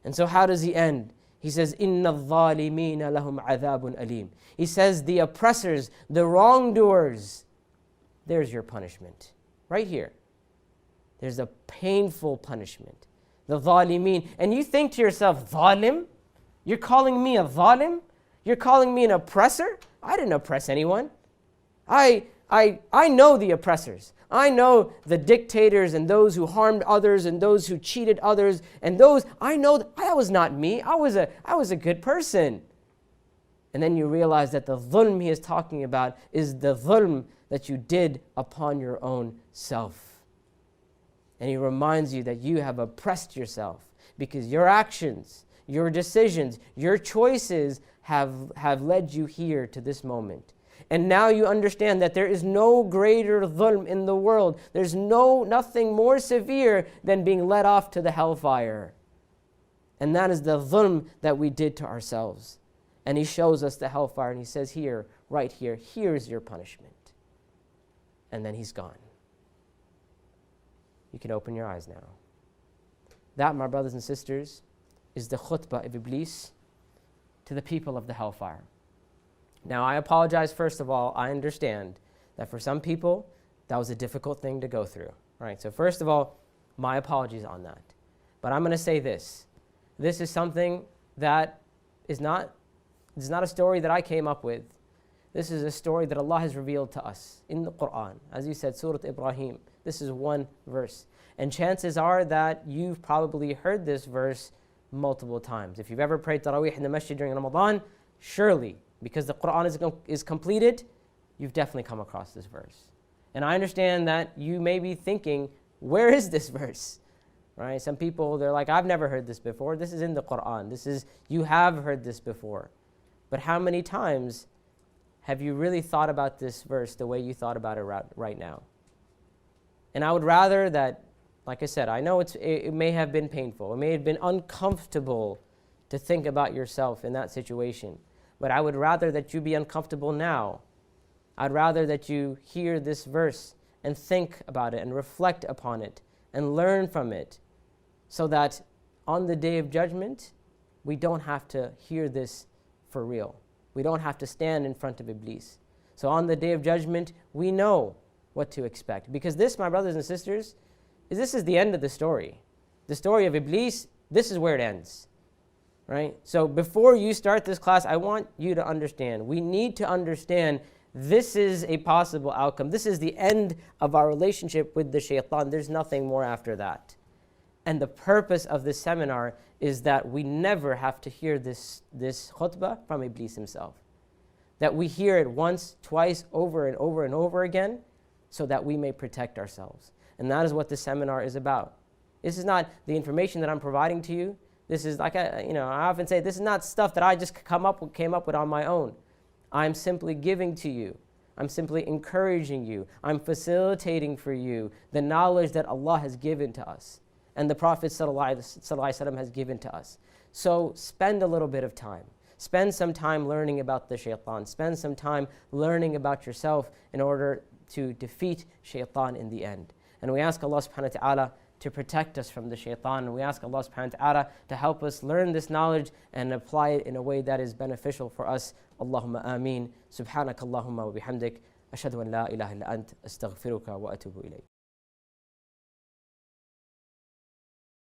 And so how does he end? He says, إِنَّ الظَّالِمِينَ لَهُمْ عَذَابٌ أَلِيمٌ. He says, the oppressors, the wrongdoers, there's your punishment. Right here. There's a painful punishment. The zalimeen. And you think to yourself, zalim? You're calling me a zalim? You're calling me an oppressor? I didn't oppress anyone. I know the oppressors. I know the dictators and those who harmed others and those who cheated others and those, I know that was not me. I was a good person. And then you realize that the dhulm he is talking about is the dhulm that you did upon your own self. And he reminds you that you have oppressed yourself because your actions, your decisions, your choices have led you here to this moment. And now you understand that there is no greater dhulm in the world. There's nothing more severe than being led off to the hellfire. And that is the dhulm that we did to ourselves. And he shows us the hellfire and he says here, right here, here's your punishment. And then he's gone. You can open your eyes now. That, my brothers and sisters, is the khutbah of Iblis to the people of the hellfire. Now, I apologize, first of all. I understand that for some people, that was a difficult thing to go through. Right? So first of all, my apologies on that. But I'm going to say this. This is something that is not a story that I came up with. This is a story that Allah has revealed to us in the Quran. As you said, Surah Ibrahim. This is one verse. And chances are that you've probably heard this verse multiple times. If you've ever prayed Taraweeh in the masjid during Ramadan, surely, because the Quran is completed, you've definitely come across this verse. And I understand that you may be thinking, where is this verse? Right? Some people, they're like, I've never heard this before. This is in the Quran. You have heard this before. But how many times have you really thought about this verse the way you thought about it right now? And I would rather that, like I said, I know it may have been painful. It may have been uncomfortable to think about yourself in that situation. But I would rather that you be uncomfortable now. I'd rather that you hear this verse and think about it and reflect upon it and learn from it so that on the day of judgment, we don't have to hear this for real. We don't have to stand in front of Iblis. So on the day of judgment, we know what to expect. Because this, my brothers and sisters, this is the end of the story. The story of Iblis, this is where it ends. Right? So before you start this class, I want you to understand, we need to understand this is a possible outcome. This is the end of our relationship with the shaitan. There's nothing more after that. And the purpose of this seminar is that we never have to hear this khutbah from Iblis himself. That we hear it once, twice, over and over and over again, so that we may protect ourselves. And that is what this seminar is about. This is not the information that I'm providing to you. This is like, I often say, this is not stuff that I just came up with on my own. I'm simply giving to you. I'm simply encouraging you. I'm facilitating for you the knowledge that Allah has given to us and the Prophet ﷺ has given to us. So spend a little bit of time. Spend some time learning about the shaitan. Spend some time learning about yourself in order to defeat shaitan in the end. And we ask Allah subhanahu wa ta'ala to protect us from the shaitan. And we ask Allah subhanahu wa ta'ala to help us learn this knowledge and apply it in a way that is beneficial for us. Allahumma ameen. Subhanaka Allahumma wa bihamdik. Ashhadu an la ilaha illa ant. Astaghfiruka wa atubu ilayk.